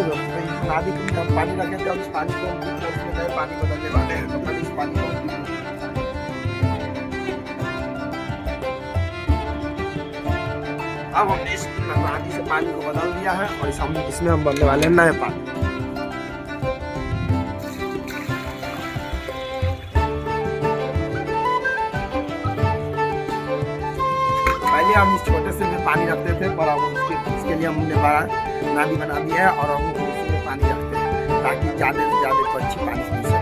दोस्तों, इस नाली में हम पानी रखेंगे और इस पानी को उसमें नए पानी बदलने वाले हैं। तो पहले इस पानी को अब हमने इस नाली से पानी को बदल दिया है और इसमें हम भरने वाले हैं नए पानी। पहले हम इस छोटे से में पानी रखते थे, पर अब इसके लिए हमने बड़ा नाली बना दिया है और हम उसमें पानी रखते हैं ताकि ज़्यादा से ज़्यादा पक्षी पानी पी सकें।